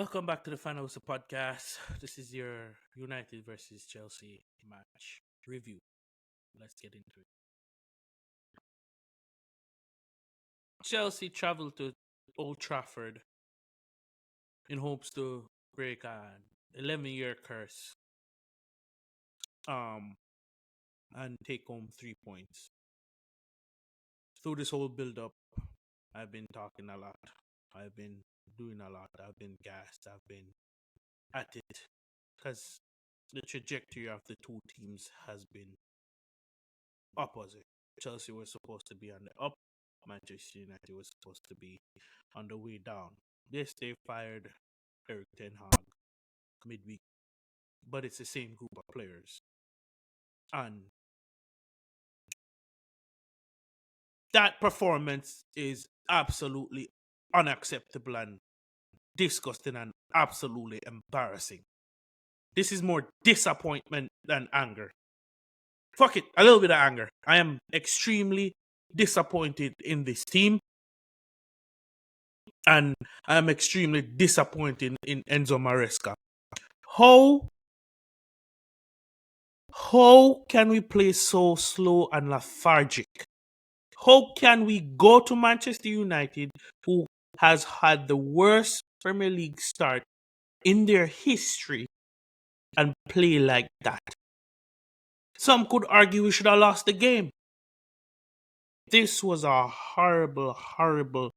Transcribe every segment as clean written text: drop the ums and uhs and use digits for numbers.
Welcome back to the Fan House podcast. This is your United versus Chelsea match review. Let's get into it. Chelsea traveled to Old Trafford in hopes to break an 11-year curse and take home 3 points. Through this whole build-up, I've been talking a lot. I've been doing a lot. I've been gassed. I've been at it because the trajectory of the two teams has been opposite. Chelsea was supposed to be on the up. Manchester United was supposed to be on the way down. Yes, they fired Eric Ten Hag midweek, but it's the same group of players. And that performance is absolutely unacceptable and disgusting and absolutely embarrassing. This is more disappointment than anger. Fuck it, a little bit of anger. I am extremely disappointed in this team. And I am extremely disappointed in Enzo Maresca. How can we play so slow and lethargic? How can we go to Manchester United, who has had the worst Premier League start in their history, and play like that? Some could argue we should have lost the game. This was a horrible, horrible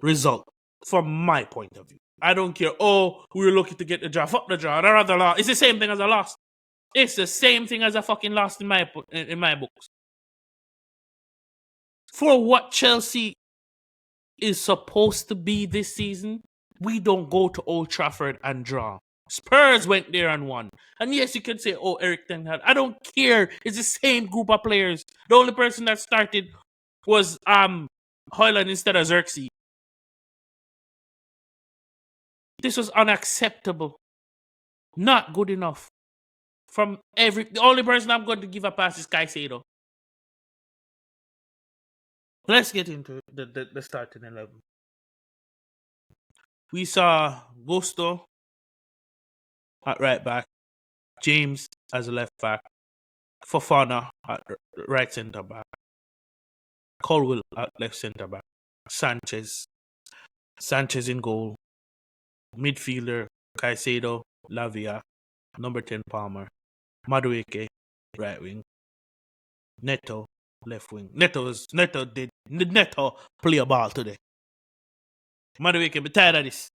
result from my point of view. I don't care. Oh, we were lucky to get the draw. Fuck the draw. I'd rather lost. It's the same thing as a loss. It's the same thing as a fucking loss in my books. For what Chelsea is supposed to be this season, we don't go to Old Trafford and draw. Spurs went there and won. And yes, you can say, oh, Eric Ten Hag. I don't care. It's the same group of players. The only person that started was Højlund instead of Xerxes. This was unacceptable. Not good enough. The only person I'm going to give a pass is Caicedo. Let's get into the starting 11. We saw Gusto at right back, James as a left back, Fofana at right centre back, Colwill at left centre back, Sanchez in goal, midfielder Caicedo, Lavia, number 10 Palmer, Madueke right wing, Neto left wing. Neto play a ball today. Madueke, be tired of this.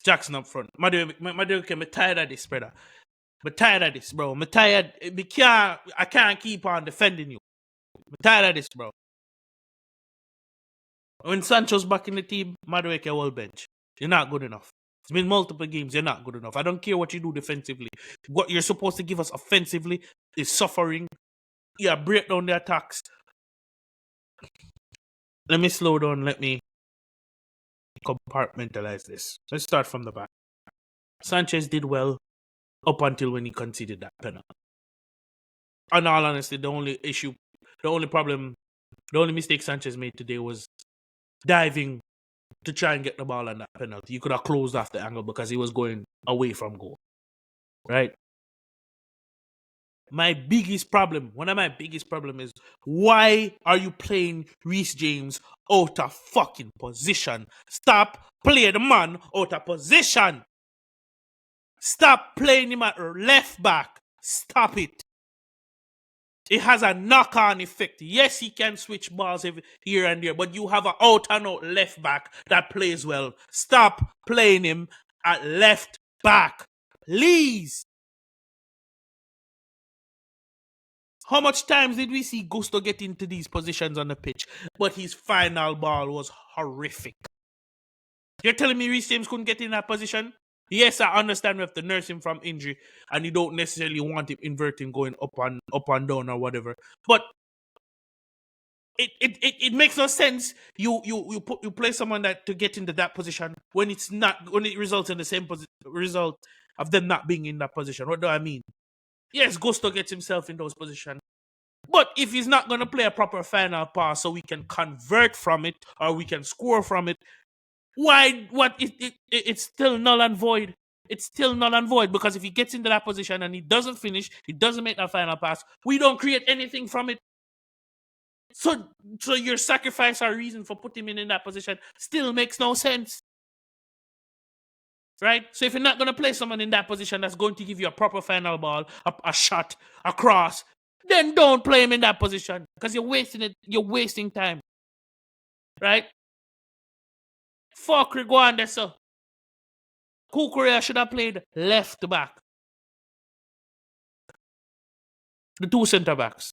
Jackson up front. Madueke, be tired of this, brother. Be tired of this, bro. Me tired. I can't keep on defending you. Be tired of this, bro. When Sancho's back in the team, Madueke will bench. You're not good enough. It's been multiple games. You're not good enough. I don't care what you do defensively. What you're supposed to give us offensively is suffering. Yeah, break down the attacks. Let me slow down. Let me compartmentalize this. Let's start from the back. Sanchez did well up until when he conceded that penalty. In all honesty, the only mistake Sanchez made today was diving to try and get the ball on that penalty. You could have closed off the angle because he was going away from goal. Right? One of my biggest problem is, why are you playing Reece James out of fucking position? Stop playing the man out of position. Stop playing him at left back. Stop it. It has a knock-on effect. Yes, he can switch balls here and there, but you have an out-and-out left back that plays well. Stop playing him at left back. Please. How much times did we see Gusto get into these positions on the pitch? But his final ball was horrific. You're telling me Reece James couldn't get in that position? Yes, I understand we have to nurse him from injury, and you don't necessarily want him inverting, going up and down or whatever. But it makes no sense. You play someone that to get into that position when it results in the same result of them not being in that position. What do I mean? Yes, Gusto gets himself in those positions. But if he's not going to play a proper final pass so we can convert from it or we can score from it, Why? What? It's still null and void. It's still null and void because if he gets into that position and he doesn't finish, he doesn't make that final pass, we don't create anything from it. So, your sacrifice or reason for putting him in that position still makes no sense, right? So if you're not going to play someone in that position that's going to give you a proper final ball, a shot, a cross, then don't play him in that position because you're wasting it. You're wasting time, right? Fuck Riguan, so Kukurea should have played left back. The two centre backs.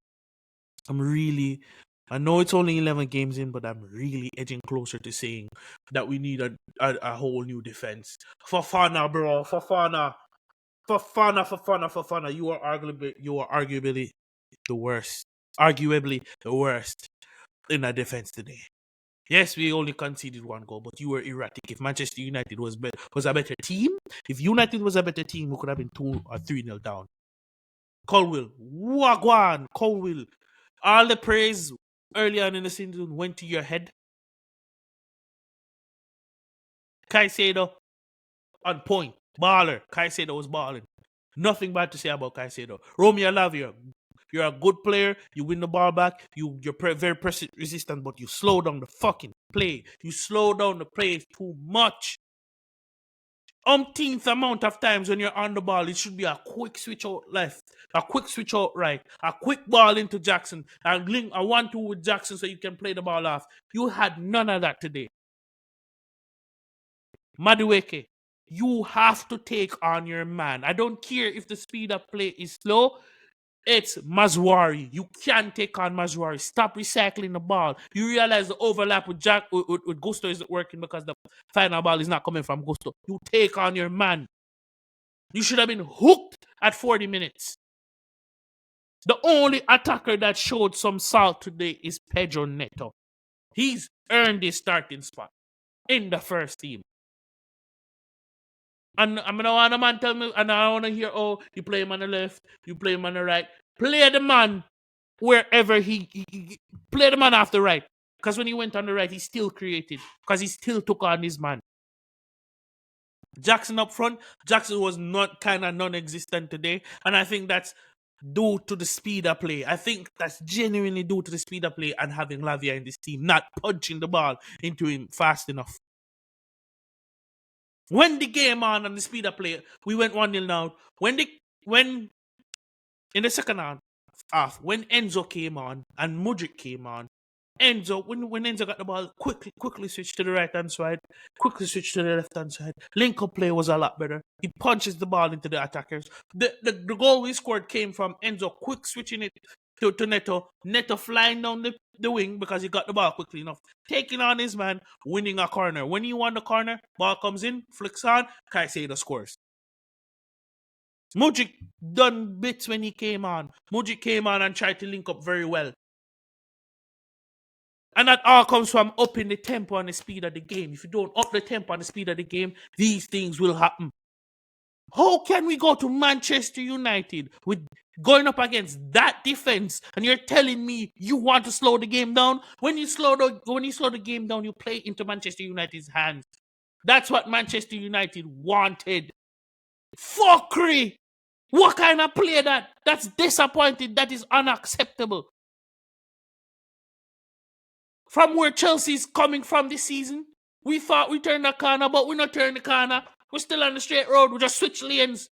I know it's only 11 games in, but I'm really edging closer to saying that we need a whole new defense. Fofana, bro. Fofana. You are arguably the worst. Arguably the worst in our defense today. Yes, we only conceded one goal, but you were erratic. If Manchester United was a better team, if United was a better team, we could have been 2 or 3-0 down. Colwill, Wagwan, Colwill. All the praise early on in the season went to your head. Caicedo, on point. Baller. Caicedo was balling. Nothing bad to say about Caicedo. Romeo Lavia, you're a good player. You win the ball back. You're very press resistant, but you slow down the fucking play. You slow down the play too much. Umpteenth amount of times when you're on the ball, it should be a quick switch out left, a quick switch out right, a quick ball into Jackson, and link a 1-2 with Jackson so you can play the ball off. You had none of that today. Madueke, you have to take on your man. I don't care if the speed of play is slow. It's Mazwari. You can't take on Mazwari. Stop recycling the ball. You realize the overlap with Gusto isn't working because the final ball is not coming from Gusto. You take on your man. You should have been hooked at 40 minutes. The only attacker that showed some salt today is Pedro Neto. He's earned his starting spot in the first team. And I'm gonna want a man tell me, and I wanna hear, oh, you play him on the left, you play him on the right. Play the man wherever he play the man off the right. Because when he went on the right, he still created. Because he still took on his man. Jackson up front, Jackson was not kind of non-existent today. And I think that's due to the speed of play. I think that's genuinely due to the speed of play and having Lavia in this team, not punching the ball into him fast enough. When the game on and the speed of play, we went 1-0 now. When in the second half, when Enzo came on and Mudryk came on, Enzo, when Enzo got the ball, quickly switched to the right hand side, quickly switched to the left hand side. Link up play was a lot better. He punches the ball into the attackers. The goal we scored came from Enzo quick switching it to Neto. Neto flying down the wing because he got the ball quickly enough. Taking on his man, winning a corner. When he won the corner, ball comes in, flicks on, Caicedo scores. Mudryk done bits when he came on. Mudryk came on and tried to link up very well. And that all comes from upping the tempo and the speed of the game. If you don't up the tempo and the speed of the game, these things will happen. How can we go to Manchester United with going up against that defense and you're telling me you want to slow the game down? When you slow the game down, you play into Manchester United's hands. That's what Manchester United wanted. Fuckery! What kind of play that? That's disappointing. That is unacceptable. From where Chelsea's coming from this season, we thought we turned the corner, but we're not turning the corner. We're still on the straight road. We just switch lanes.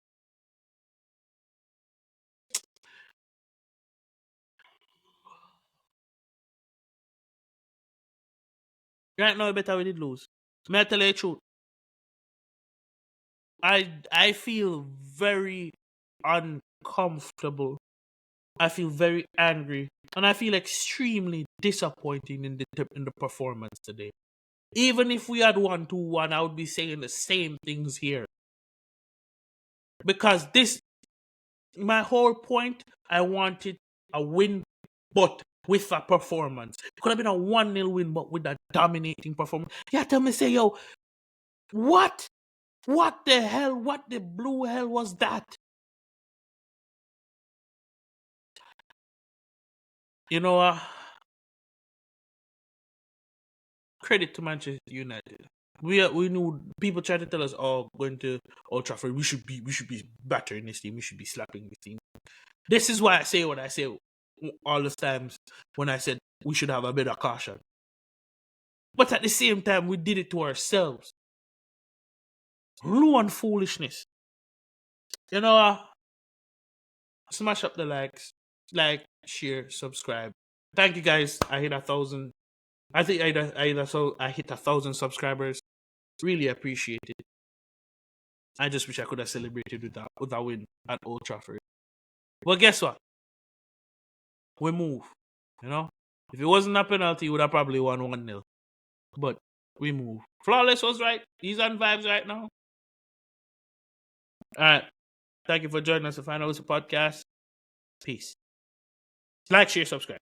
Right now, better we did lose. May I tell you the truth? I feel very uncomfortable. I feel very angry, and I feel extremely disappointed in the performance today. Even if we had 1-2-1, I would be saying the same things here. Because my whole point, I wanted a win, but with a performance. It could have been a 1-0 win, but with a dominating performance. You have to me say, yo, what? What the hell? What the blue hell was that? You know, credit to Manchester United. We knew people try to tell us, oh, going to Old Trafford, we should be battering this team, we should be slapping this team. This is why I say what I say all the times when I said we should have a bit of caution. But at the same time, we did it to ourselves. Low on foolishness. You know, smash up the likes, like, share, subscribe. Thank you guys. I hit 1,000. I think I hit 1,000 subscribers. Really appreciate it. I just wish I could have celebrated with a win at Old Trafford. Well, guess what? We move. You know, if it wasn't a penalty, we would have probably won 1-0. But we move. Flawless was right. He's on vibes right now. All right. Thank you for joining us for Final Whistle Podcast. Peace. Like, share, subscribe.